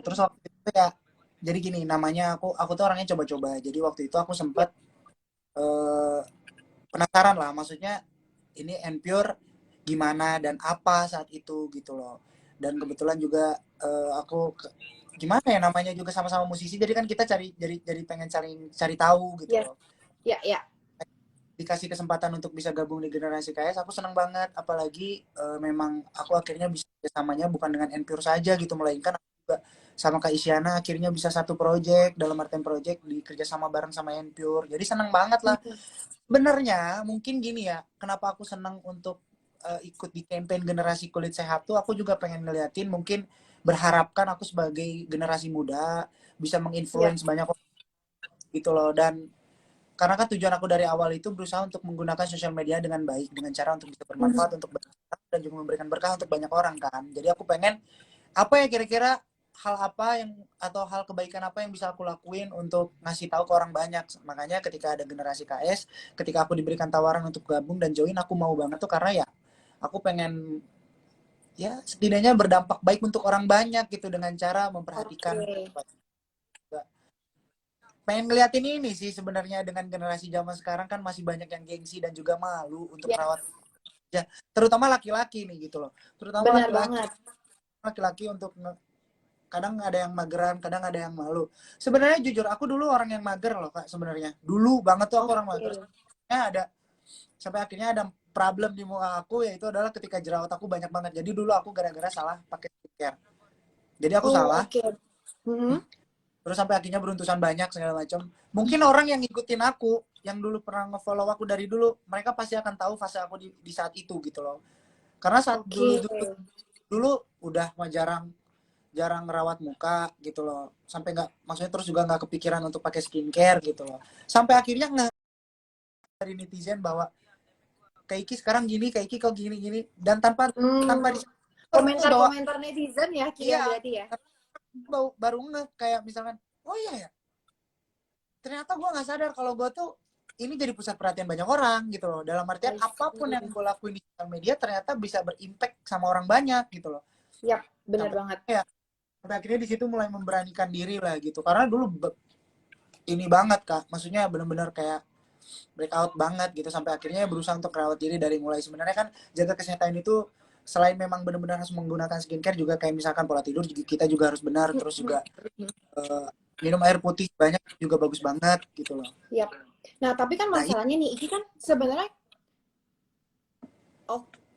Terus waktu itu ya, jadi gini, namanya aku tuh orangnya coba-coba. Jadi waktu itu aku Ya. sempat eh, penasaran lah, maksudnya ini Enpure gimana dan apa saat itu gitu loh. Dan kebetulan juga gimana ya, namanya juga sama-sama musisi, jadi kan kita jadi pengen cari tahu gitu Ya. loh. Ya. Ya. Dikasih kesempatan untuk bisa gabung di generasi KS, aku senang banget. Apalagi memang aku akhirnya bisa bersamanya bukan dengan Enpure saja gitu, melainkan aku juga sama Kak Isyana akhirnya bisa satu project, dalam artian project di kerjasama bareng sama Enpure. Jadi senang banget lah. Hmm. Sebenarnya mungkin gini ya, kenapa aku senang untuk ikut di campaign generasi kulit sehat tuh, aku juga pengen ngeliatin, mungkin berharapkan aku sebagai generasi muda bisa Ya. menginfluence banyak orang gitu loh. Dan karena kan tujuan aku dari awal itu berusaha untuk menggunakan sosial media dengan baik, dengan cara untuk bisa Mhm. bermanfaat untuk banyak orang dan juga memberikan berkah untuk banyak orang kan. Jadi aku pengen apa ya kira-kira, hal apa yang atau hal kebaikan apa yang bisa aku lakuin untuk ngasih tahu ke orang banyak. Makanya ketika ada generasi KS, ketika aku diberikan tawaran untuk gabung dan join, aku mau banget tuh, karena ya aku pengen ya setidaknya berdampak baik untuk orang banyak gitu, dengan cara memperhatikan. Oke. Pengen ngeliatin ini sih sebenarnya, dengan generasi zaman sekarang kan masih banyak yang gengsi dan juga malu untuk Ya, rawat ya, terutama laki-laki nih gitu loh, terutama benar laki-laki banget. untuk kadang ada yang mageran, kadang ada yang malu. Sebenarnya jujur aku dulu orang yang mager loh Kak, sebenarnya dulu banget tuh aku orang mager. Oke. Sampai akhirnya ada problem di muka aku, yaitu adalah ketika jerawat aku banyak banget. Jadi dulu aku gara-gara salah pakai skincare, jadi aku Oh, salah. oke. Mhm. Terus sampai akhirnya beruntusan banyak segala macam. Mungkin orang yang ngikutin aku, yang dulu pernah ngefollow aku dari dulu, mereka pasti akan tahu fase aku di saat itu gitu loh. Karena saat dulu Oke. dulu dulu udah mah jarang jarang ngerawat muka gitu loh. Sampai nggak, maksudnya terus juga nggak kepikiran untuk pakai skincare gitu loh. Sampai akhirnya nggak, dari netizen bahwa kayak Iki sekarang gini, kayak Iki kok gini gini, dan tanpa tanpa Hmm. baru nge bahwa Komentar-komentar netizen ya, Ki, ya iya, berarti ya? baru nge kayak misalkan, oh iya ya, ternyata gue nggak sadar kalau gue tuh ini jadi pusat perhatian banyak orang gitu loh. Dalam artian I apapun yang see. gue lakuin di sosial media ternyata bisa berimpact sama orang banyak gitu loh. Yap, bener Sampai banget. ya, sampai akhirnya di situ mulai memberanikan diri lah gitu. Karena dulu ini banget Kak, maksudnya benar-benar kayak breakout banget gitu, sampai akhirnya berusaha untuk rawat diri dari mulai, sebenarnya kan jaga kesehatan itu selain memang benar-benar harus menggunakan skincare, juga kayak misalkan pola tidur kita juga harus benar, terus juga eh, minum air putih banyak juga bagus banget gitu loh. Yap. Nah, tapi kan Nah, masalahnya nih, Iki kan sebenarnya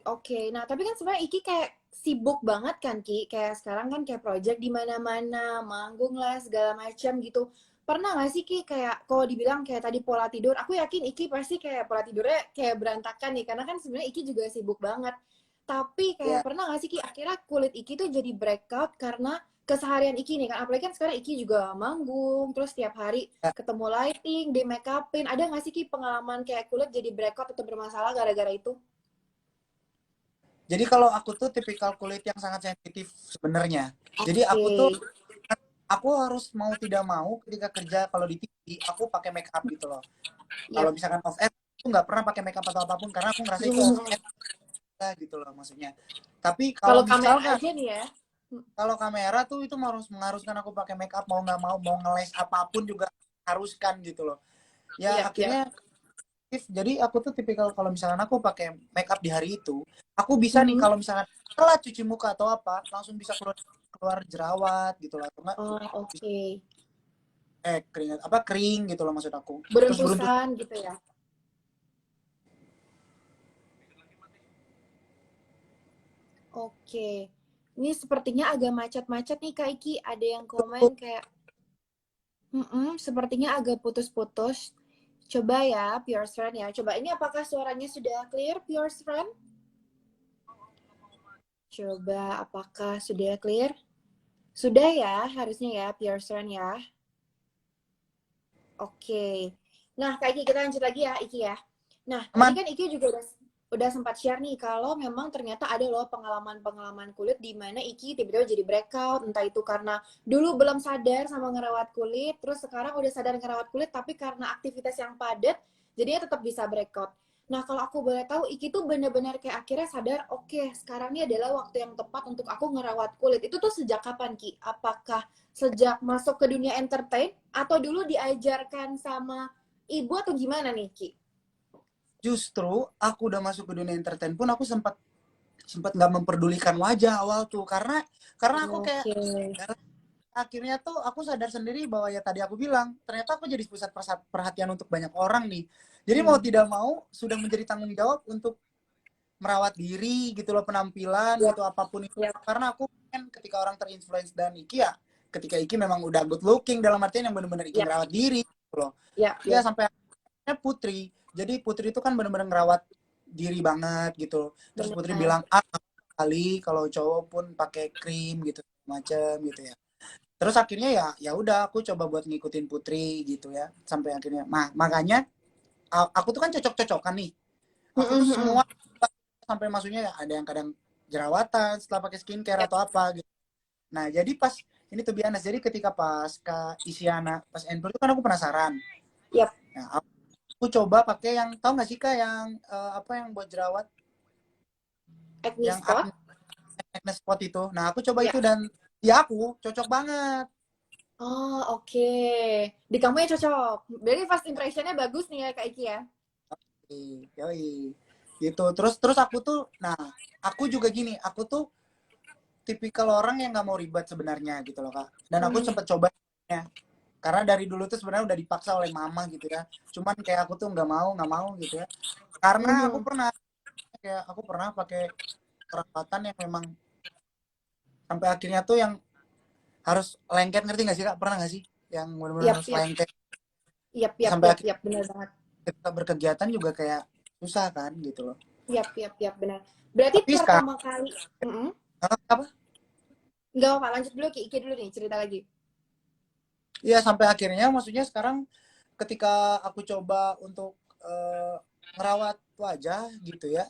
oke. Nah, tapi kan sebenarnya Iki kayak sibuk banget kan, Ki? Kayak sekarang kan kayak project di mana-mana, manggung lah segala macam gitu. Pernah nggak sih Ki kayak kalau dibilang kayak tadi pola tidur, aku yakin Iki pasti kayak pola tidurnya kayak berantakan nih, karena kan sebenarnya Iki juga sibuk banget. Tapi kayak ya, pernah nggak sih Ki akhirnya kulit Iki tuh jadi breakout karena keseharian Iki nih kan, apalagi kan sekarang Iki juga manggung, terus tiap hari ya. ketemu lighting, di make upin. Ada nggak sih Ki pengalaman kayak kulit jadi breakout atau bermasalah gara-gara itu? Jadi kalau aku tuh tipikal kulit yang sangat sensitif sebenarnya. Jadi Oke. aku harus mau tidak mau ketika kerja, kalau di TV aku pakai make up gitu loh. Kalau Yap. misalkan off air aku nggak pernah pakai make up atau apapun, karena aku ngerasa itu off air gitu loh maksudnya. Tapi Kalau kalau kamera misalkan aja nih ya. kalau kamera tuh itu harus mengharuskan aku pakai make up, mau nggak mau ngeles apapun juga haruskan gitu loh. Ya Yap, yap. akhirnya, jadi aku tuh tipikal kalau misalkan aku pakai make up di hari itu, aku bisa nih Mhm. kalau misalkan telat cuci muka atau apa, langsung bisa keluar keluar jerawat gitu loh, atau enggak Oh, oke. keringat apa, kering gitu loh maksud aku. Terus beruntus. Beruntusan gitu ya. Oke. Ini sepertinya agak macet-macet nih Kak Iki. Ada yang komen kayak, sepertinya agak putus-putus. Coba ya, Pure Friend ya. Coba ini apakah suaranya sudah clear, Pure Friend? Coba apakah sudah clear? Sudah ya, harusnya ya, Pure Friend ya. Oke. Nah, Kak Iki, kita lanjut lagi ya, Iki ya. Nah, tadi Aman. kan Iki juga udah sempat share nih kalau memang ternyata ada loh pengalaman-pengalaman kulit di mana Iki tiba-tiba jadi breakout, entah itu karena dulu belum sadar sama ngerawat kulit, terus sekarang udah sadar ngerawat kulit tapi karena aktivitas yang padat, jadinya tetap bisa breakout. Nah, kalau aku boleh tahu, Iki tuh bener-bener kayak akhirnya sadar, oke, sekarang ini adalah waktu yang tepat untuk aku ngerawat kulit. Itu tuh sejak kapan, Ki? Apakah sejak masuk ke dunia entertain atau dulu diajarkan sama ibu atau gimana nih, Ki? Justru aku udah masuk ke dunia entertain pun aku sempat sempat nggak memperdulikan wajah awal tuh, karena aku kayak Oke. akhirnya tuh aku sadar sendiri bahwa ya tadi aku bilang ternyata aku jadi pusat perhatian untuk banyak orang nih. Jadi mau Hmm. tidak mau sudah menjadi tanggung jawab untuk merawat diri gitu loh, penampilan Yap, gitu apapun itu. yap, Karena aku kan ketika orang terinfluence dan Iki ya, ketika Iki memang udah good looking dalam artian yang benar-benar Iki yap, ngerawat diri gitu loh. yap, Ya yap. sampai akhirnya Putri. Jadi Putri itu kan benar-benar ngerawat diri banget gitu. Terus Putri Benar. bilang, kali kalau cowok pun pakai krim gitu macam gitu ya. Terus akhirnya ya ya udah aku coba buat ngikutin Putri gitu ya. Sampai akhirnya makanya aku tuh kan cocok-cocokan nih. Aku tuh semua sampai maksudnya ya ada yang kadang jerawatan setelah pakai skincare Yap, atau apa gitu. Nah, jadi pas ini tuh biasa. Jadi ketika pas Kak Isyana pas Endor itu kan aku penasaran. yap. Nah, aku coba pakai yang tahu nggak sih Kak yang apa yang buat jerawat Acne yang spot. acne spot itu. Nah, aku coba Ya. itu dan ya aku cocok banget. Oh, oke. Di kamu ya cocok. Berarti first impressionnya bagus nih ya, Kak Iki ya? Yoi. Gitu. Terus aku tuh nah, aku juga gini, aku tuh tipikal orang yang nggak mau ribet sebenarnya gitu loh Kak. Dan aku Hmm. sempet coba ya. Karena dari dulu tuh sebenarnya udah dipaksa oleh mama gitu ya. Cuman kayak aku tuh nggak mau gitu ya. Karena Mhm. aku pernah pakai perawatan yang memang sampai akhirnya tuh yang harus lengket, ngerti nggak sih Kak? Pernah nggak sih? Yang benar-benar Yap, harus yap, lengket yap, yap, sampai yap, akhirnya yap, benar banget. kita berkegiatan juga kayak susah kan gitu loh. Yap, yap, yap, benar. Berarti Tapi sekarang pertama kali, apa? nggak apa, lanjut dulu Ki, Iki dulu nih cerita lagi. Ya sampai akhirnya maksudnya sekarang ketika aku coba untuk eh, ngerawat wajah gitu ya.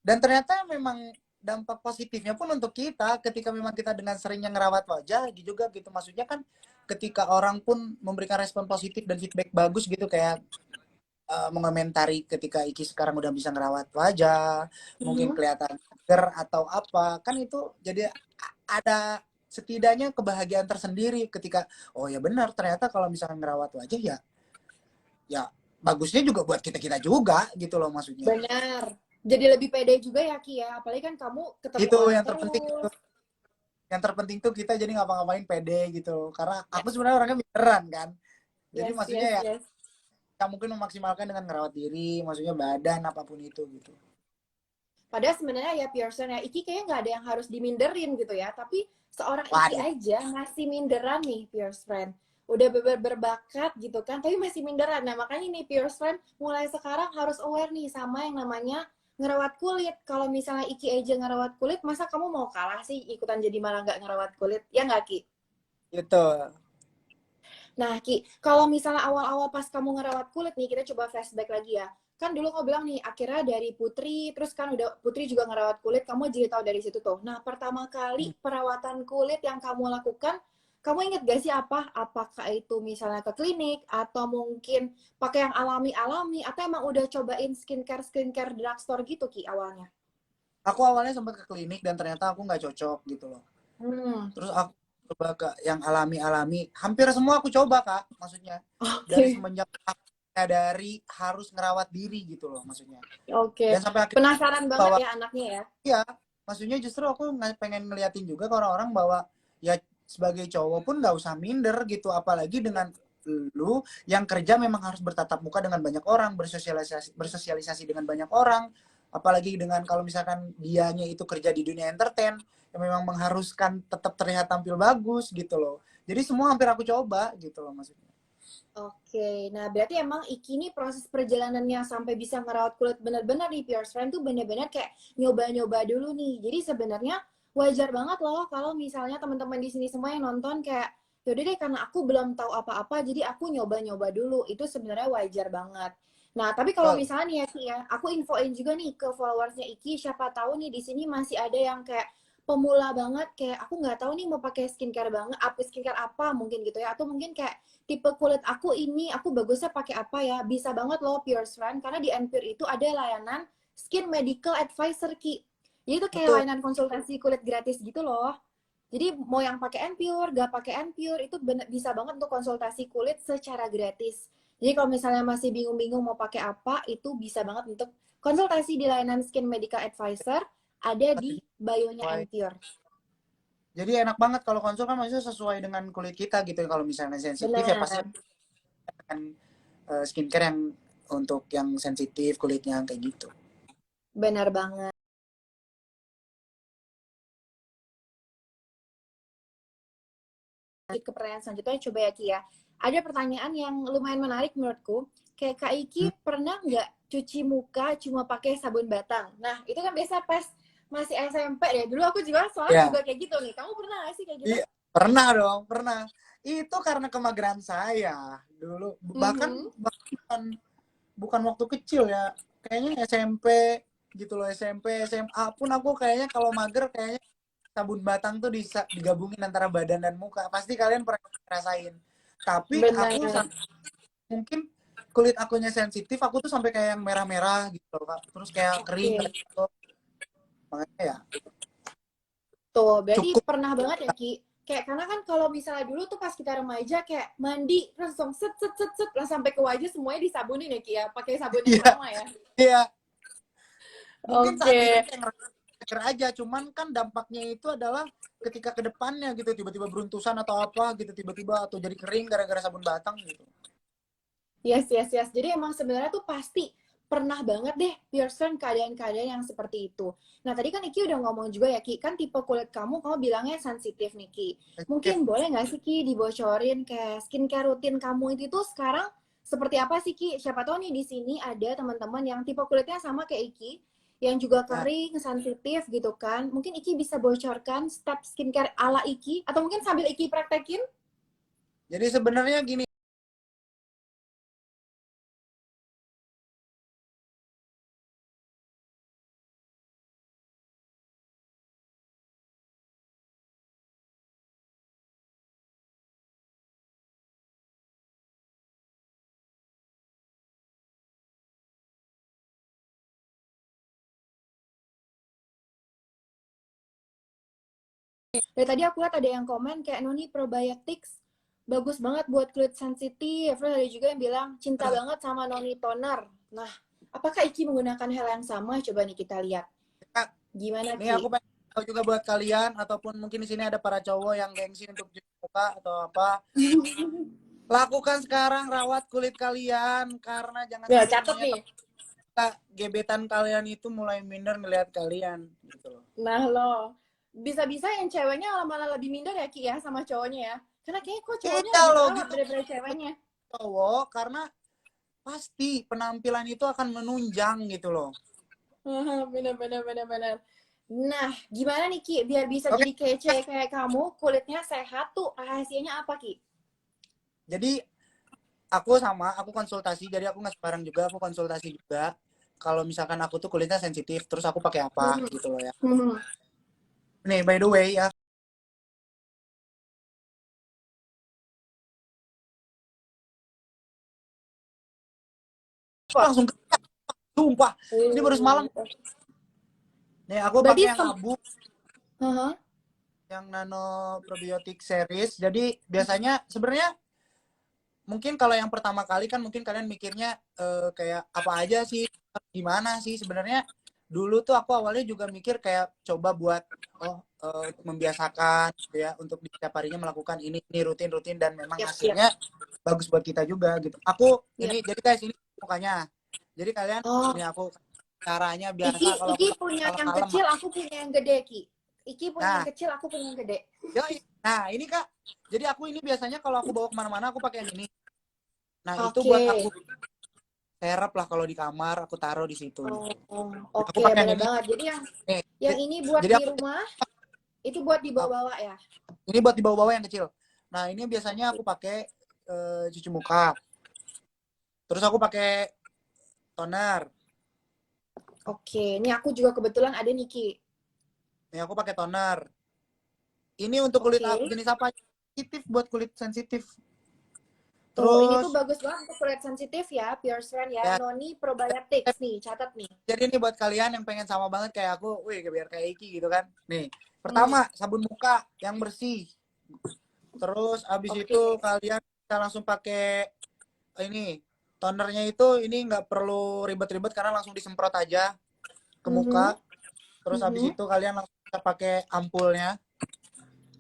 Dan ternyata memang dampak positifnya pun untuk kita ketika memang kita dengan seringnya ngerawat wajah juga gitu. Maksudnya kan ketika orang pun memberikan respon positif dan feedback bagus gitu kayak mengomentari ketika Iki sekarang udah bisa ngerawat wajah, mungkin Mhm. kelihatan seger atau apa, kan itu jadi ada setidaknya kebahagiaan tersendiri ketika oh ya benar ternyata kalau misalnya ngerawat wajah ya ya bagusnya juga buat kita-kita juga gitu loh maksudnya. Benar. Jadi lebih pede juga ya Ki ya, apalagi kan kamu ketemu Itu orang yang terpenting terus. yang terpenting tuh kita jadi ngapa-ngapain pede gitu karena Ya, aku sebenarnya orangnya beneran kan, jadi yes, maksudnya yes, ya yes. kita mungkin memaksimalkan dengan ngerawat diri maksudnya badan apapun itu gitu. Padahal sebenarnya ya Pearson ya, Iki kayaknya nggak ada yang harus diminderin gitu ya. Tapi seorang Iki Waduh, aja masih minderan nih, Pierce Friend. Udah berbakat gitu kan, tapi masih minderan. Nah makanya nih Pierce Friend mulai sekarang harus aware nih sama yang namanya ngerawat kulit. Kalau misalnya Iki aja ngerawat kulit, masa kamu mau kalah sih ikutan jadi malah nggak ngerawat kulit? Ya nggak Ki? gitu. Nah, Ki, kalau misalnya awal-awal pas kamu ngerawat kulit nih, kita coba flashback lagi ya. Kan dulu kau bilang nih, akhirnya dari Putri, terus kan udah Putri juga ngerawat kulit, kamu jadi tahu dari situ tuh. Nah, pertama kali perawatan kulit yang kamu lakukan, kamu inget gak sih apa? Apakah itu misalnya ke klinik, atau mungkin pakai yang alami-alami, atau emang udah cobain skincare drugstore gitu, Ki, awalnya? Aku awalnya sempat ke klinik dan ternyata aku nggak cocok gitu loh. Hmm, Terus aku coba ke yang alami-alami. Hampir semua aku coba, Kak, maksudnya. Dari oke, semenjak aku dari harus ngerawat diri gitu loh maksudnya. oke. Dan sampai akhirnya Penasaran banget bahwa ya anaknya ya? ya, maksudnya justru aku pengen ngeliatin juga ke orang-orang bahwa ya sebagai cowok pun nggak usah minder gitu, apalagi dengan lu yang kerja memang harus bertatap muka dengan banyak orang, bersosialisasi dengan banyak orang, apalagi dengan kalau misalkan dianya itu kerja di dunia entertain yang memang mengharuskan tetap terlihat tampil bagus gitu loh. Jadi semua hampir aku coba gitu loh maksudnya. Oke, nah berarti emang Iki ini proses perjalanannya sampai bisa ngerawat kulit bener-bener nih Pure Friend tuh bener-bener kayak nyoba-nyoba dulu nih. Jadi sebenarnya wajar banget loh kalau misalnya teman-teman di sini semua yang nonton kayak yaudah deh karena aku belum tahu apa-apa jadi aku nyoba-nyoba dulu. Itu sebenarnya wajar banget. Nah, tapi kalau Betul. misalnya nih ya Ki ya, aku infoin juga nih ke followersnya Iki, siapa tahu nih di sini masih ada yang kayak pemula banget, kayak aku nggak tahu nih mau pakai skincare banget, skincare apa mungkin gitu ya, atau mungkin kayak tipe kulit aku ini, aku bagusnya pakai apa ya, bisa banget loh Pure Strand, karena di Pure itu ada layanan Skin Medical Advisor, Ki. Jadi itu kayak Betul. layanan konsultasi kulit gratis gitu loh. Jadi mau yang pakai Pure, gak pakai Pure, itu bisa banget untuk konsultasi kulit secara gratis. Jadi kalau misalnya masih bingung-bingung mau pakai apa, itu bisa banget untuk konsultasi di layanan Skin Medical Advisor, ada di bio-nya Pure. Jadi enak banget kalau konsul kan maksudnya sesuai dengan kulit kita gitu. Kalau misalnya sensitif ya pasti Benar, akan skincare yang untuk yang sensitif kulitnya kayak gitu. benar banget. Ke pertanyaan selanjutnya coba ya Ki ya. Ada pertanyaan yang lumayan menarik menurutku. Kayak Kak Iki pernah nggak cuci muka cuma pakai sabun batang? Nah itu kan biasa pas masih SMP ya. Dulu aku juga soalnya Ya, juga kayak gitu nih. Kamu pernah nggak sih kayak gitu? iya, pernah dong, pernah. Itu karena kemageran saya dulu. Bahkan Mhm. bukan bukan waktu kecil ya. Kayaknya SMP gitu loh, SMP, SMA pun aku kayaknya kalau mager kayaknya sabun batang tuh digabungin antara badan dan muka. Pasti kalian pernah ngerasain. Tapi Benar. aku mungkin kulit akunya sensitif, aku tuh sampai kayak yang merah-merah gitu loh, Kak. Terus kayak kering Oke. gitu. Makanya ya Tuh, berarti cukup. pernah banget ya Ki. Kayak karena kan kalau misalnya dulu tuh pas kita remaja kayak mandi langsung set set set set langsung sampai ke wajah semuanya disabunin ya Ki ya, pakai sabun yang Iya, sama ya. iya. Mungkin saat itu Oke. kayak ngerasa seger aja, cuman kan dampaknya itu adalah ketika ke depannya gitu, tiba-tiba beruntusan atau apa gitu, tiba-tiba atau jadi kering gara-gara sabun batang gitu. Yes, yes, yes. Jadi emang sebenarnya tuh pasti pernah banget deh Pearson keadaan-keadaan yang seperti itu. Nah, tadi kan Iki udah ngomong juga ya, Ki, kan tipe kulit kamu bilangnya sensitif nih, Ki. Sensitif. Mungkin boleh nggak sih, Ki, dibocorin kayak skincare rutin kamu itu tuh sekarang seperti apa sih, Ki? Siapa tahu nih di sini ada teman-teman yang tipe kulitnya sama kayak Iki, yang juga Nah, kering, sensitif gitu kan. Mungkin Iki bisa bocorkan step skincare ala Iki, atau mungkin sambil Iki praktekin. jadi sebenarnya gini, Dari tadi aku lihat ada yang komen kayak Noni probiotics bagus banget buat kulit sensitif. Terus ada juga yang bilang cinta banget sama Noni toner. Nah, apakah Iki menggunakan hal yang sama? Coba nih kita lihat. Kak, Gimana nih aku Ki? pengen tahu juga buat kalian ataupun mungkin di sini ada para cowok yang gengsi untuk cuci muka atau apa. Lakukan sekarang rawat kulit kalian karena jangan Ya, sampai catat semuanya nih. terbuka. Gebetan kalian itu mulai minder ngelihat kalian gitu loh. Nah lo, bisa-bisa yang ceweknya malah lebih minder ya Ki ya sama cowoknya ya. Karena kayaknya kok cowoknya Iya lebih loh terawat gitu daripada ceweknya. cowok karena pasti penampilan itu akan menunjang gitu loh. Bener, bener, bener, bener. Nah, gimana nih Ki? Biar bisa Oke, jadi kece kayak kamu, kulitnya sehat tuh rahasianya apa Ki? jadi aku konsultasi, jadi aku nggak sembarang juga, aku konsultasi juga. Kalau misalkan aku tuh kulitnya sensitif, terus aku pakai apa Hmm. gitu loh ya. Hmm. Nih, by the way ya, Wah, langsung sumpah. Ini baru semalam. oh. Nih, aku Berarti pakai yang abu, Haha. yang nano probiotic series. Jadi biasanya sebenarnya mungkin kalau yang pertama kali kan mungkin kalian mikirnya kayak apa aja sih, gimana sih sebenarnya. Dulu tuh aku awalnya juga mikir kayak coba buat untuk membiasakan gitu ya, untuk di setiap harinya melakukan ini rutin-rutin dan memang Yap, yap, hasilnya bagus buat kita juga gitu. Aku yap. ini jadi guys ini mukanya. Jadi kalian Oh, ini aku caranya Iki, biasa kalau aku Iki punya salah yang kalem. kecil, aku punya yang gede, Ki. Iki punya yang Nah, kecil, aku punya yang gede. nah ini Kak. Jadi aku ini biasanya kalau aku bawa kemana-mana aku pakai yang ini. Nah itu buat Oke. aku serap lah kalau di kamar aku taruh di situ. Oh, oh, Aku oke, pakai yang bener ini. banget. Jadi Nih, yang ini buat jadi di aku rumah, itu buat dibawa-bawa ya. ini buat dibawa-bawa yang kecil. Nah ini biasanya aku pakai cuci muka. Terus aku pakai toner. Oke, ini aku juga kebetulan ada nih, Ki. Nih aku pakai toner. Ini untuk kulit Oke. jenis apa? Sensitif, buat kulit sensitif. Oh, ini tuh Terus bagus banget untuk kulit sensitif ya, Pure Strand ya. ya, Noni Probiotics nih, catat nih. jadi nih buat kalian yang pengen sama banget kayak aku, wih biar kayak Iki gitu kan. Nih, Hmm, pertama sabun muka yang bersih. Terus abis oke. itu kalian bisa langsung pakai ini tonernya itu ini nggak perlu ribet-ribet karena langsung disemprot aja ke Mhm, muka. Terus abis mhm. itu kalian langsung bisa pakai ampulnya.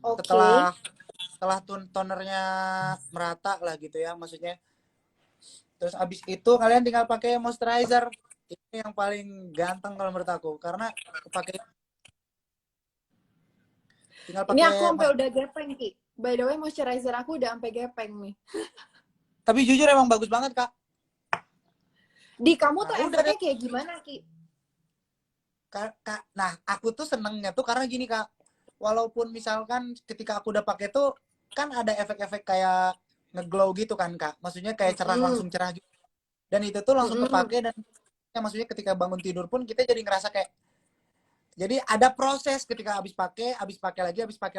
Oke. Setelah setelah tonernya merata lah gitu ya maksudnya. Terus abis itu kalian tinggal pakai moisturizer. Ini yang paling ganteng kalau menurut aku karena pakai tinggal Ini aku pakai sampai udah gepeng, Ki. By the way, moisturizer aku udah sampai gepeng nih. tapi jujur emang bagus banget kak. Di kamu Nah tuh udah deh efeknya kayak gimana, Ki? kak. Nah aku tuh senengnya tuh karena gini kak. Walaupun misalkan ketika aku udah pakai tuh kan ada efek-efek kayak ngeglow gitu kan kak. Maksudnya kayak cerah Mm-mm, langsung cerah gitu. Dan itu tuh langsung mm-mm. kepake dan ya, maksudnya ketika bangun tidur pun kita jadi ngerasa kayak jadi ada proses ketika habis pakai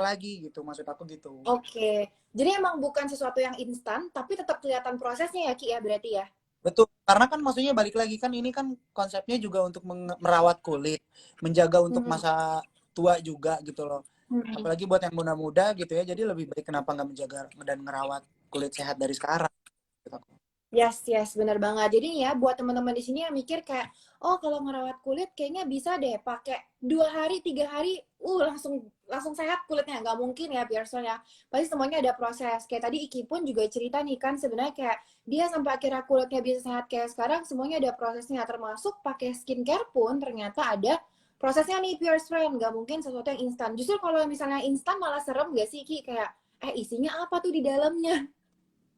lagi gitu. Maksud aku gitu. Oke. Jadi emang bukan sesuatu yang instan, tapi tetap kelihatan prosesnya ya, Ki ya, berarti ya? Betul, karena kan maksudnya balik lagi kan ini kan konsepnya juga untuk merawat kulit, menjaga untuk Hmm. masa tua juga gitu loh. Hmm. Apalagi buat yang muda-muda gitu ya, jadi lebih baik kenapa nggak menjaga dan merawat kulit sehat dari sekarang gitu. Yes, yes, benar banget. Jadi ya buat teman-teman di sini yang mikir kayak, oh kalau ngerawat kulit kayaknya bisa deh pakai 2 hari, 3 hari, langsung langsung sehat kulitnya. Nggak mungkin ya, Pearson ya. Pasti semuanya ada proses. Kayak tadi Iki pun juga cerita nih kan sebenarnya kayak dia sampai akhirnya kulitnya bisa sehat kayak sekarang, semuanya ada prosesnya. Termasuk pakai skincare pun ternyata ada prosesnya nih Pearson. Nggak mungkin sesuatu yang instan. Justru kalau misalnya instan malah serem nggak sih Ki? Kayak, isinya apa tuh di dalamnya?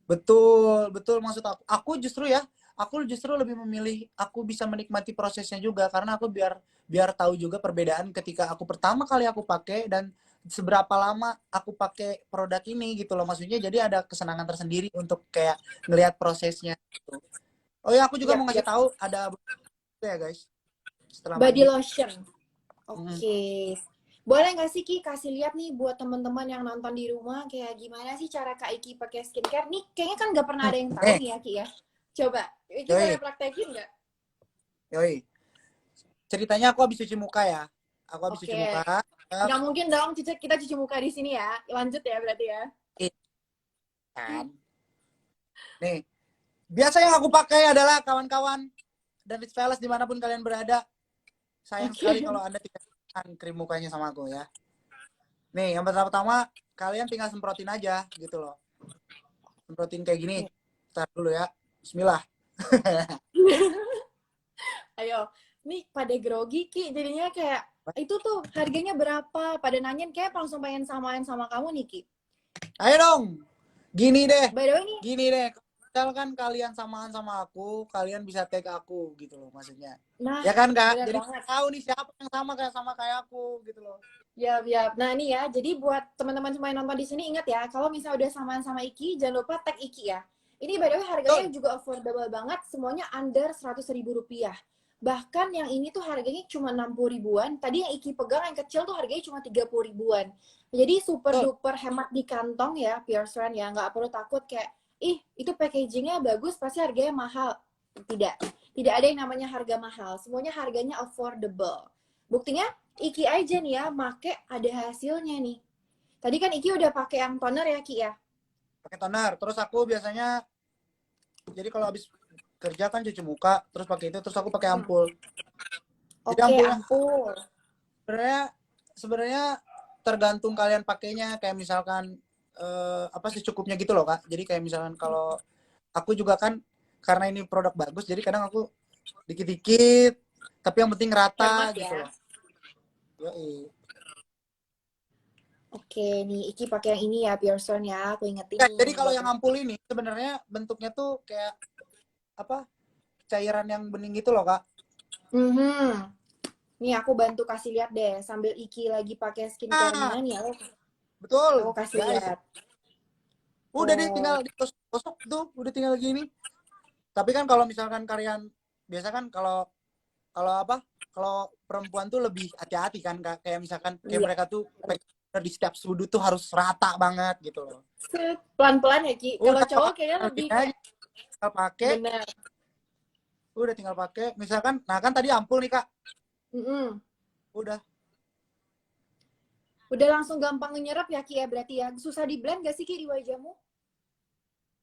Betul, betul maksud aku. Aku justru lebih memilih aku bisa menikmati prosesnya juga karena aku biar biar tahu juga perbedaan ketika aku pertama kali aku pakai dan seberapa lama aku pakai produk ini gitu loh. Maksudnya jadi ada kesenangan tersendiri untuk kayak ngelihat prosesnya gitu. Oh ya, aku juga mau Yap, ngasih yap. tahu ada ya guys setelah Body mandi. lotion. Mm. Oke. Boleh nggak sih Ki kasih lihat nih buat teman-teman yang nonton di rumah kayak gimana sih cara Kak Iki pakai skincare? Nih kayaknya kan nggak pernah ada yang tahu Eh, nih ya Ki ya. Coba, Iki boleh yoi, praktekin nggak? yoi. Ceritanya aku habis cuci muka ya. Aku habis cuci Oke. muka. Nggak mungkin dong kita cuci muka di sini ya. Lanjut ya berarti ya. Kan. Nih, biasa yang aku pakai adalah kawan-kawan dan Rich Velas dimanapun kalian berada. Sayang sekali Oke. kalau Anda tidak menggunakan krim mukanya sama aku ya. Nih, yang pertama-tama kalian tinggal semprotin aja gitu loh. Semprotin kayak gini. Start dulu ya. Bismillah. Ayo. Nih pada grogi Ki jadinya kayak itu tuh harganya berapa? Pada nanyain kayak langsung pengen samain sama kamu nih Ki. Ayo dong. Gini deh. By the way nih, Gini deh. Misalkan kalian samaan sama aku, kalian bisa tag aku gitu loh maksudnya. nah Ya kan Kak? bener Jadi banget. tahu nih siapa yang sama kayak aku gitu loh. Ya, ya. Nah, ini ya. Jadi buat teman-teman semua yang nonton di sini ingat ya, kalau misalnya udah samaan sama Iki, jangan lupa tag Iki ya. Ini by the way harganya Betul. juga affordable banget, semuanya under 100.000 rupiah. Bahkan yang ini tuh harganya cuma 60 ribuan. Tadi yang Iki pegang yang kecil tuh harganya cuma 30 ribuan. Jadi super Betul. duper hemat di kantong ya, Pure Strand ya. Nggak perlu takut kayak, ih itu packagingnya bagus, pasti harganya mahal. Tidak. Tidak ada yang namanya harga mahal. Semuanya harganya affordable. Buktinya Iki aja nih ya, make ada hasilnya nih. Tadi kan Iki udah pakai yang toner ya, Ki ya? Pakai toner. Terus aku biasanya jadi kalau habis kerja kan cuci muka, terus pakai itu, terus aku pakai Hmm. ampul. Jadi Oke, ampulnya ampul. sebenarnya sebenarnya tergantung kalian pakainya. Kayak misalkan apa secukupnya gitu loh kak. Jadi kayak misalkan kalau aku juga kan karena ini produk bagus, jadi kadang aku dikit-dikit, tapi yang penting rata Hemat gitu ya. loh. Yoi. Oke, nih Iki pakai yang ini ya, Pearson ya. Aku ingetin Ya, nih jadi kalau buat yang ampul ini sebenarnya bentuknya tuh kayak apa cairan yang bening gitu loh kak. Mhm. Nih aku bantu kasih lihat deh sambil Iki lagi pakai skincare-nya Ah, nih aku betul kasih guys. lihat. Udah deh Oh, tinggal digosok tuh, udah tinggal gini. Tapi kan kalau misalkan kalian biasa kan kalau Kalau apa? Kalau perempuan tuh lebih hati-hati kan, kayak misalkan kayak Iya. mereka tuh di setiap sudut tuh harus rata banget gitu loh. Pelan-pelan ya Ki. Kalau Udah cowok kayaknya pakai lebih aja, kayak tinggal pakai, bener. udah tinggal pakai. Misalkan, nah kan tadi ampul nih Kak, Mm-mm. udah. Udah langsung gampang nyerap ya Ki ya berarti ya. Susah di blend gak sih Ki di wajahmu?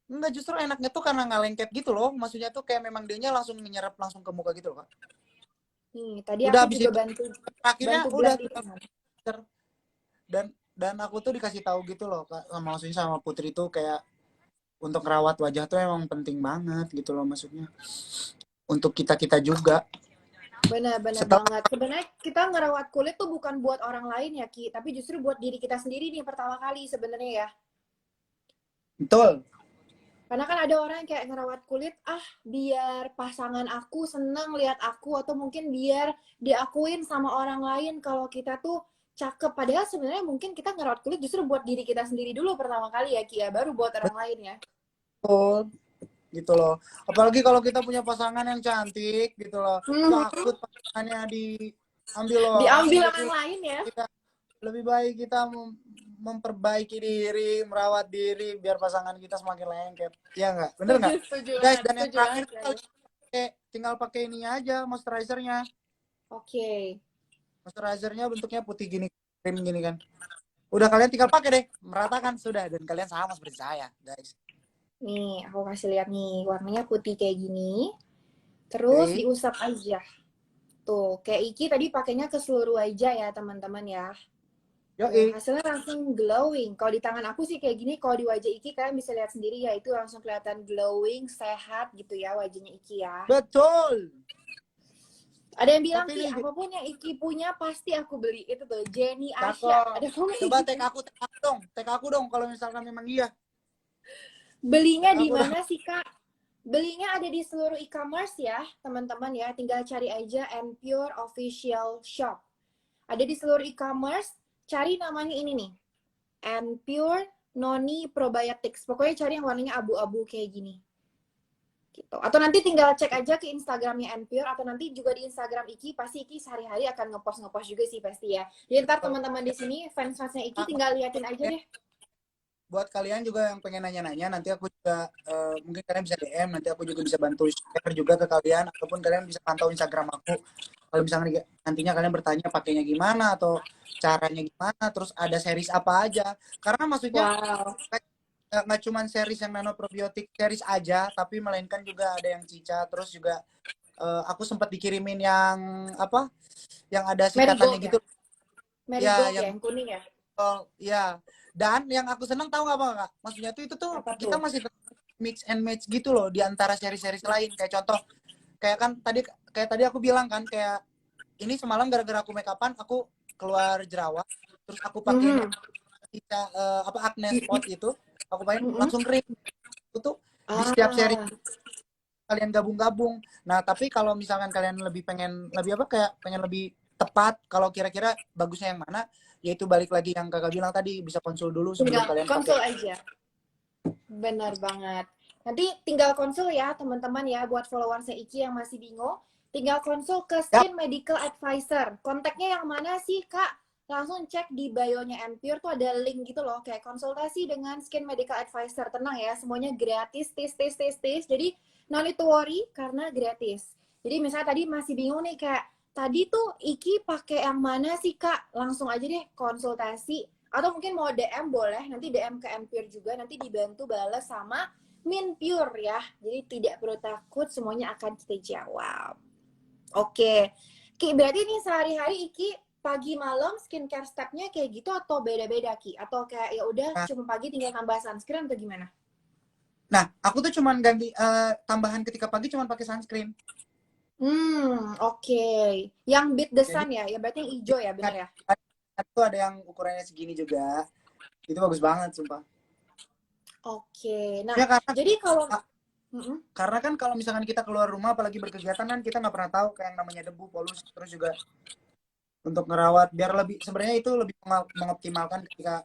Enggak, justru enaknya tuh karena nggak lengket gitu loh. Maksudnya tuh kayak memang dianya langsung menyerap langsung ke muka gitu loh Kak. Nih, tadi Udah aku habis juga itu bantu akhirnya bantu udah blend ini. tinggal filter. Dan aku tuh dikasih tahu gitu loh Kak, maksudnya sama Putri tuh kayak untuk merawat wajah tuh emang penting banget gitu loh maksudnya. Untuk kita-kita juga. Benar-benar Setelah banget. Sebenarnya kita ngerawat kulit tuh bukan buat orang lain ya Ki, tapi justru buat diri kita sendiri nih pertama kali sebenarnya ya. betul. Karena kan ada orang yang kayak ngerawat kulit, biar pasangan aku seneng lihat aku, atau mungkin biar diakuin sama orang lain kalau kita tuh cakep. Padahal sebenarnya mungkin kita ngerawat kulit justru buat diri kita sendiri dulu pertama kali ya, Kia. Baru buat orang lain ya. Betul. Gitu loh. Apalagi kalau kita punya pasangan yang cantik gitu loh. Hmm, Takut pasangannya diambil orang, diambil sama jadi yang lain ya. kita lebih baik kita memperbaiki diri, merawat diri biar pasangan kita semakin lengket. Iya nggak? Bener nggak? Guys, dan yang setuju terakhir banget. Ya. tinggal pakai ininya aja, moisturizernya. Oke. Moisturizernya bentuknya putih gini, krim gini kan. Udah kalian tinggal pakai deh, meratakan sudah, dan kalian sama seperti saya, guys. Nih, aku kasih lihat nih. Warnanya putih kayak gini. Terus Oke. diusap aja. Tuh, kayak Iki tadi pakainya ke seluruh wajah ya, teman-teman ya. Tuh, Yoi. hasilnya langsung glowing. Kalau di tangan aku sih kayak gini, kalau di wajah Iki kalian bisa lihat sendiri ya, itu langsung kelihatan glowing, sehat gitu ya wajahnya Iki ya. Betul. Ada yang bilang, Tapi Ki, nih, apapun yang Iki punya pasti aku beli. Itu tuh, Jenny Asya. cakep. Ada komen Coba gitu. tag aku dong kalau misalkan memang iya. Belinya Tag di aku dong. mana sih, Kak? Belinya ada di seluruh e-commerce ya, teman-teman ya. Tinggal cari aja Pure Official Shop. Ada di seluruh e-commerce, cari namanya ini nih. Pure Noni Probiotics. Pokoknya cari yang warnanya abu-abu kayak gini. Gitu. Atau nanti tinggal cek aja ke Instagramnya Pure, atau nanti juga di Instagram Iki, pasti Iki sehari-hari akan ngepost juga sih pasti ya. Jadi ntar teman-teman di sini fans-fansnya Iki tinggal liatin aja deh. Buat kalian juga yang pengen nanya-nanya, nanti aku juga mungkin kalian bisa DM, nanti aku juga bisa bantu share juga ke kalian, ataupun kalian bisa pantau Instagram aku. Kalau misalnya nantinya kalian bertanya pakainya gimana atau caranya gimana, terus ada series apa aja. Karena maksudnya Wow. nggak cuma series yang nano probiotik series aja, tapi melainkan juga ada yang cica, terus juga aku sempat dikirimin yang apa, yang ada sikatannya Marigold ya? gitu. Ya, Marigold ya, yang yang kuning ya? ya. Dan yang aku seneng tahu nggak apa Kak? Maksudnya tuh itu tuh Apa kita tuh? masih mix and match gitu loh di antara seri-seri lain. Kayak contoh, kayak tadi aku bilang kan, kayak ini semalam gara-gara aku make upan, aku keluar jerawat, terus aku pakein Mhm. apa acne spot itu, aku pakai Mhm. langsung kering. Itu tuh di setiap seri Ah, kalian gabung-gabung. Nah, tapi kalau misalkan kalian lebih pengen lebih apa kayak pengen lebih tepat kalau kira-kira bagusnya yang mana, yaitu balik lagi yang Kakak bilang tadi, bisa konsul dulu sebelum tinggal kalian pakai. konsul aja. Benar banget. Nanti tinggal konsul ya teman-teman ya buat followersnya Iki yang masih bingung. Tinggal konsul ke Yap. Skin Medical Advisor. Kontaknya yang mana sih Kak? Langsung cek di bio-nya Pure tuh ada link gitu loh. Kayak konsultasi dengan Skin Medical Advisor. Tenang ya, semuanya gratis. Tis. Jadi no need to worry karena gratis. Jadi misalnya tadi masih bingung nih kayak tadi tuh Iki pakai yang mana sih Kak? Langsung aja deh konsultasi atau mungkin mau DM boleh, nanti DM ke Pure juga, nanti dibantu balas sama Min Pure ya. Jadi tidak perlu takut, semuanya akan kita jawab. Oke. Ki, berarti nih sehari-hari Iki pagi malam skincare stepnya kayak gitu atau beda-beda Ki? Atau kayak ya udah Nah, cuma pagi tinggal tambah sunscreen atau gimana? aku tuh cuman ganti tambahan ketika pagi cuman pakai sunscreen. Oke. Yang Beat the Jadi Sun ya? Ya berarti yang hijau ya, bener ya? itu ada yang ukurannya segini juga. Itu bagus banget sumpah. Oke. Nah, Ya karena jadi kalau karena kan kalau misalkan kita keluar rumah apalagi berkegiatan kan kita nggak pernah tahu kayak yang namanya debu, polusi, terus juga untuk ngerawat biar lebih sebenarnya itu lebih mengoptimalkan ketika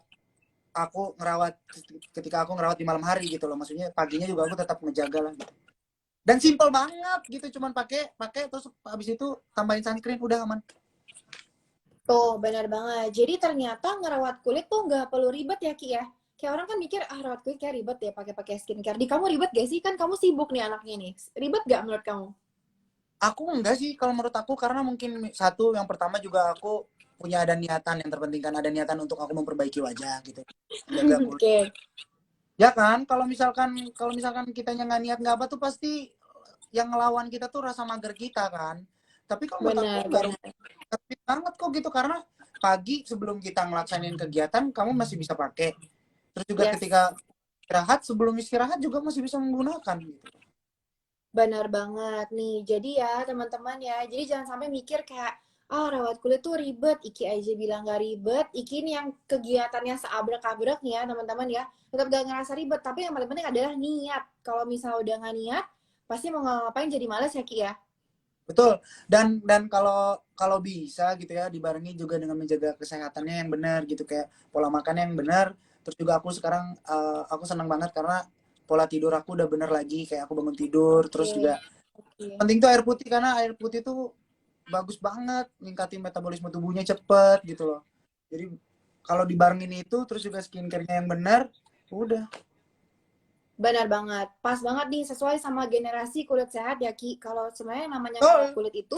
aku ngerawat di malam hari gitu loh, maksudnya paginya juga aku tetap ngejaga lah gitu. Dan simple banget gitu, cuman pakai pakai terus habis itu tambahin sunscreen udah aman. Tuh, benar banget. Jadi ternyata ngerawat kulit tuh nggak perlu ribet ya, Ki ya. Kayak orang kan mikir, ah rawat kulit kayak ribet ya pakai-pakai skincare. Di kamu ribet gak sih? Kan kamu sibuk nih anaknya nih. Ribet gak menurut kamu? Aku enggak sih kalau menurut aku, karena mungkin satu yang pertama juga aku punya ada niatan, yang terpenting kan ada niatan untuk aku memperbaiki wajah gitu. Menjaga kulit. Oke, Ya kan, kalau misalkan kitanya nggak niat nggak apa tuh pasti yang ngelawan kita tuh rasa mager kita kan. Tapi kalau menurut aku nggak benar-benar. rugi banget kok gitu, karena pagi sebelum kita ngelaksanain kegiatan kamu masih bisa pakai. Terus juga Yes. ketika istirahat, sebelum istirahat juga masih bisa menggunakan gitu. Benar banget nih. Jadi ya teman-teman ya, jadi jangan sampai mikir kayak, ah rawat kulit tuh ribet. Iki aja bilang gak ribet. Iki ini yang kegiatannya seabrek-abrek nih ya teman-teman ya. Tetap gak ngerasa ribet. Tapi yang paling penting adalah niat. Kalau misalnya udah gak niat, pasti mau ngapain jadi males ya Ki ya. Betul. Dan kalau kalau bisa gitu ya dibarengi juga dengan menjaga kesehatannya yang benar gitu, kayak pola makannya yang benar. Terus juga aku sekarang aku senang banget karena pola tidur aku udah bener lagi, kayak aku bangun tidur terus Oke, juga oke. penting tuh air putih, karena air putih tuh bagus banget ningkatin metabolisme tubuhnya cepet gitu loh. Jadi kalau dibarengin itu terus juga skincare-nya yang benar, udah. Benar banget. Pas banget nih, sesuai sama generasi kulit sehat ya, Ki. Kalau sebenarnya yang namanya ngerawat Betul. kulit itu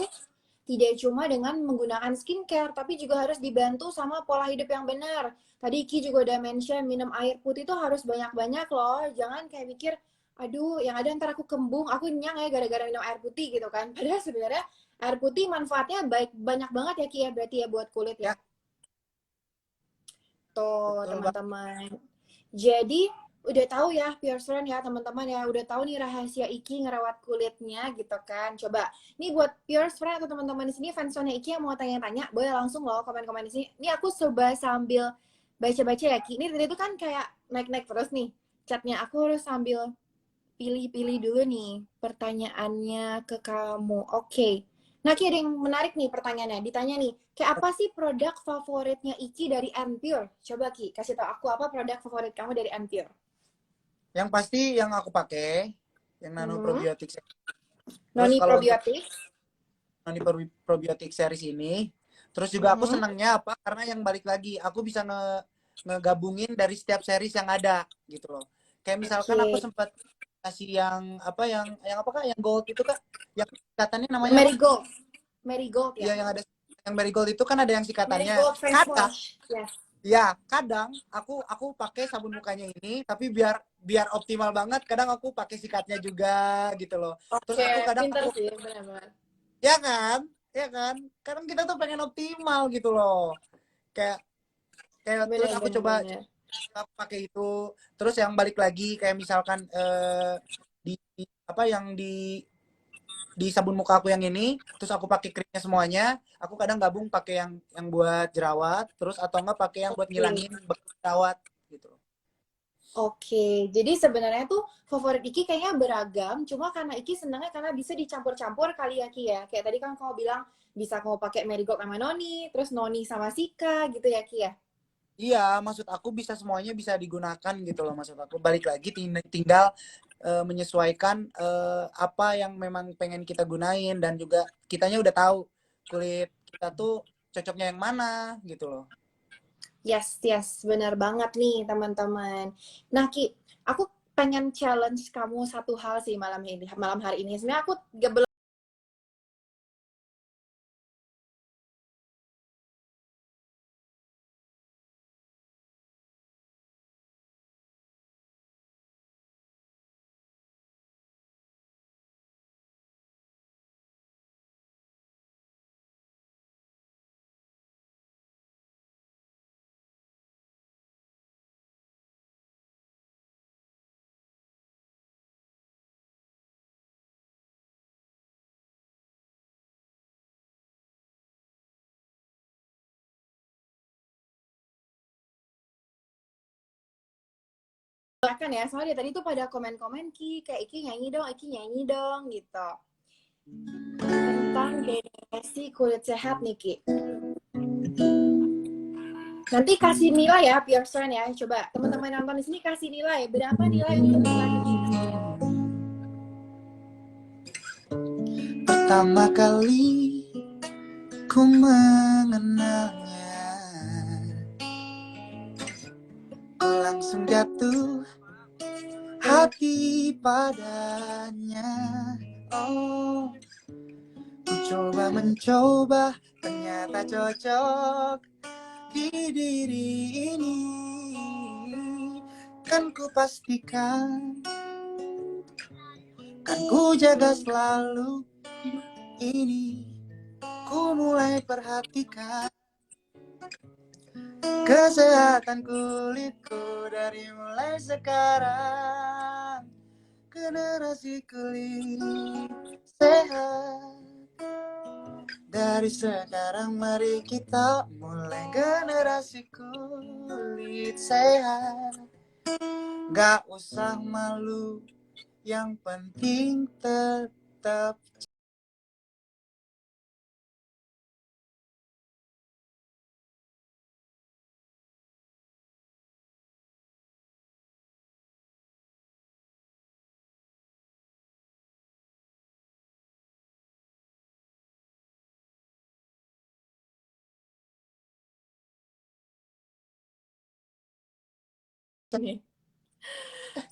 tidak cuma dengan menggunakan skincare, tapi juga harus dibantu sama pola hidup yang benar. Tadi Ki juga udah mention, minum air putih itu harus banyak-banyak loh. Jangan kayak mikir, aduh, yang ada ntar aku kembung, aku nyang ya gara-gara minum air putih gitu kan. Padahal sebenarnya air putih manfaatnya baik banyak banget ya Ki ya, berarti ya buat kulit ya. Ya, Tuh, betul banget. teman-teman. Jadi, udah tahu ya, Pure Friend ya, teman-teman ya. Udah tahu nih rahasia Iki ngerawat kulitnya gitu kan. Coba, nih buat Pure Friend atau teman-teman di sini, fansnya Iki yang mau tanya-tanya, boleh langsung loh komen-komen di sini. Ini aku coba sambil baca-baca ya, Ki. Ini tadi itu kan kayak naik-naik terus nih chatnya. Aku harus sambil pilih-pilih dulu nih pertanyaannya ke kamu. Oke. Nah, Ki, ada yang menarik nih pertanyaannya. Ditanya nih, kayak apa sih produk favoritnya Iki dari Anpure? Coba Ki, kasih tau aku apa produk favorit kamu dari Anpure. Yang pasti yang aku pakai yang nano Hmm. probiotik. Terus Noni kalau untuk probiotik. nano probiotik series ini, terus juga aku Hmm. senangnya apa? Karena yang balik lagi, aku bisa ngegabungin dari setiap series yang ada gitu loh. Kayak misalkan aku Oke. sempat kasih yang apa, yang apa Kak? Yang gold itu Kak? Yang sikatannya namanya apa? Marigold. Marigold ya. Iya, yang ada yang marigold itu kan ada yang sikatannya. Marigold face Kadang, wash. Yes. ya kadang aku pakai sabun mukanya ini, tapi biar biar optimal banget, kadang aku pakai sikatnya juga gitu loh. Terus Oke, aku kadang pinter aku, sih, benar-benar. ya kan? Ya kan? Kadang kita tuh pengen optimal gitu loh. Kayak kayak terus aku Benar-benar coba benar. aku pakai itu. Terus yang balik lagi kayak misalkan di apa yang di sabun muka aku yang ini, terus aku pakai krimnya semuanya, aku kadang gabung pakai yang buat jerawat, terus atau enggak pakai yang buat Oke. ngilangin bekas jerawat gitu. Oke, jadi sebenarnya tuh favorit Iki kayaknya beragam, cuma karena Iki senangnya karena bisa dicampur-campur kali ya Ki ya. Kayak tadi kan kamu bilang bisa kamu pakai Marigold sama Noni, terus Noni sama Sika gitu ya Ki ya. Iya, maksud aku bisa semuanya bisa digunakan gitu loh, maksud aku. Balik lagi tinggal menyesuaikan apa yang memang pengen kita gunain, dan juga kitanya udah tahu kulit kita tuh cocoknya yang mana gitu loh. Yes, yes, benar banget nih teman-teman. Nah Ki, aku pengen challenge kamu satu hal sih malam hari ini. Sebenarnya aku gak kan ya, soalnya dari tadi tuh pada komen-komen Ki, kayak Iki nyanyi dong gitu. Tentang depresi kulit sehat nih Ki. Nanti kasih nilai ya, Pure Friend ya. Coba teman-teman nonton di sini kasih nilai. Berapa nilai untuk iklan ini? Pertama kali ku mengenalnya, ku langsung jatuh hati padanya. Oh, ku coba mencoba, ternyata cocok di diri ini. Kan ku pastikan, kan ku jaga selalu ini. Ku mulai perhatikan kesehatan kulitku dari mulai sekarang. Generasi kulit sehat. Dari sekarang mari kita mulai generasi kulit sehat. Gak usah malu, yang penting tetap. Nih.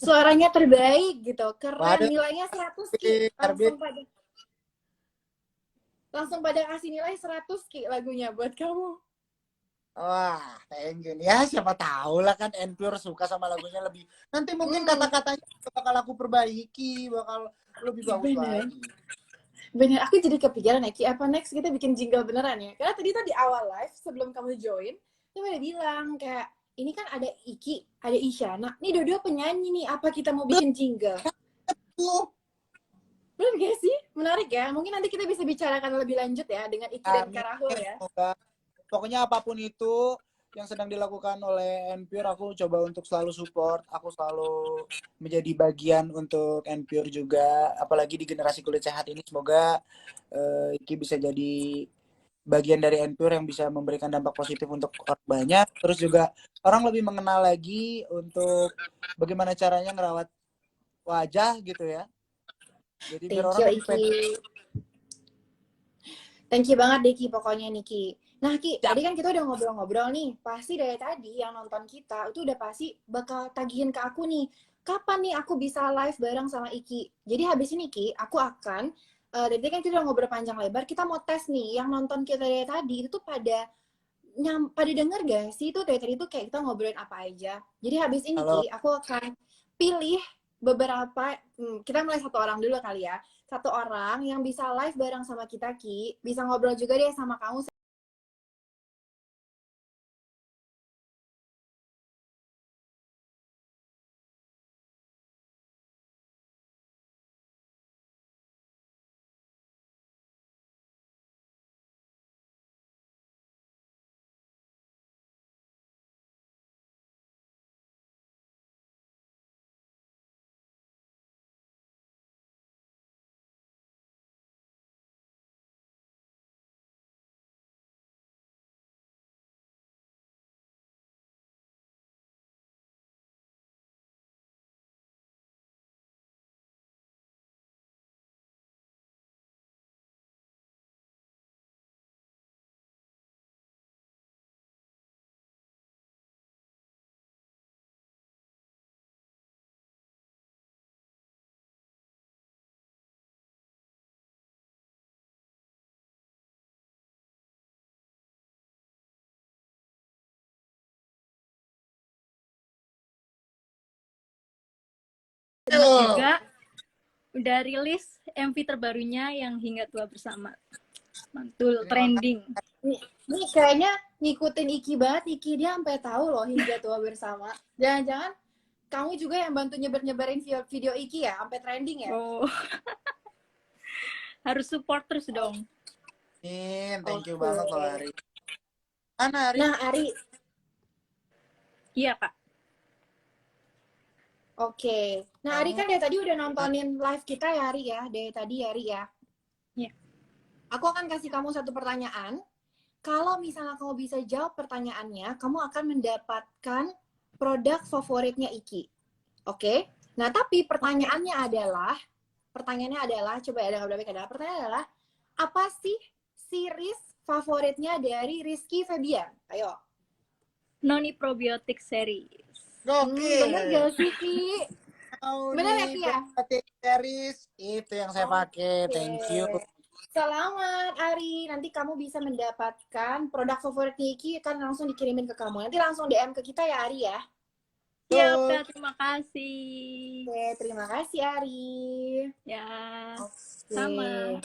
Suaranya terbaik gitu. Keren, Waduh, nilainya 100 Ki. Arbit. Langsung pada kasih nilai 100 Ki lagunya buat kamu. Wah, thank you. Ya, siapa tahu lah kan Enpure suka sama lagunya lebih. Nanti mungkin kata-katanya bakal aku perbaiki, bakal lebih bagus Bener. lagi. Bener, aku jadi kepikiran ya, Ki, apa next kita bikin jingle beneran ya? Karena tadi tuh di awal live, sebelum kamu join, kita udah bilang kayak, ini kan ada Iki, ada Isyana, nih dua-dua penyanyi nih, apa kita mau bikin jingle? Tuh, Belum gak sih? Menarik ya, mungkin nanti kita bisa bicarakan lebih lanjut ya, dengan Iki dan amin. Karahul ya. Semoga. Pokoknya apapun itu yang sedang dilakukan oleh Enpure, aku coba untuk selalu support. Aku selalu menjadi bagian untuk Enpure juga. Apalagi di generasi kulit sehat ini, semoga Iki bisa jadi bagian dari Enpure yang bisa memberikan dampak positif untuk orang banyak. Terus juga orang lebih mengenal lagi untuk bagaimana caranya ngerawat wajah gitu ya. Jadi biar Thank orang you, lebih pede. Iki. Thank you banget deh, Ki, pokoknya nih, Ki. Nah, Ki, Siap. tadi kan kita udah ngobrol-ngobrol nih. Pasti dari tadi yang nonton kita, itu udah pasti bakal tagihin ke aku nih. Kapan nih aku bisa live bareng sama Iki? Jadi habis ini, Ki, aku akan, dari tadi kan kita udah ngobrol panjang lebar, kita mau tes nih, yang nonton kita dari tadi, itu tuh pada denger gak sih? Itu dari tadi tuh kayak kita ngobrolin apa aja. Jadi habis ini, Halo. Ki, aku akan pilih beberapa, kita mulai satu orang dulu kali ya. Satu orang yang bisa live bareng sama kita, Ki. Bisa ngobrol juga deh sama kamu. Juga udah rilis MV terbarunya yang Hingga Tua Bersama. Mantul, trending. Nih kayaknya ngikutin Iki banget. Iki dia sampai tahu loh Hingga Tua Bersama. Jangan-jangan kamu juga yang bantu nyebar-nyebarin video Iki ya, sampai trending ya? Oh. Harus support terus dong. Thank you banget loh, Ari. Mana Ari? Nah, Ari. Iya, Kak. Oke. Nah, Ari kan dari tadi udah nontonin live kita ya, Ari ya. Dari tadi ya, Ari ya. Iya. Aku akan kasih kamu satu pertanyaan. Kalau misalnya kamu bisa jawab pertanyaannya, kamu akan mendapatkan produk favoritnya Iki. Oke? Nah, tapi pertanyaannya adalah, coba ya, dengar baik adalah, pertanyaannya adalah, apa sih series favoritnya dari Rizky Febian? Ayo. Noni Probiotic Series. Bener Gokil. gak sih, Ki? Bener ya, Ki ya? Probiotic series itu yang saya pakai. Thank you. Oke. Selamat, Ari. Nanti kamu bisa mendapatkan produk favorit Niki, kan langsung dikirimin ke kamu. Nanti langsung DM ke kita ya, Ari ya. Siap, Tuh. Kak. Terima kasih. Oke, terima kasih, Ari. Ya, Oke. sama.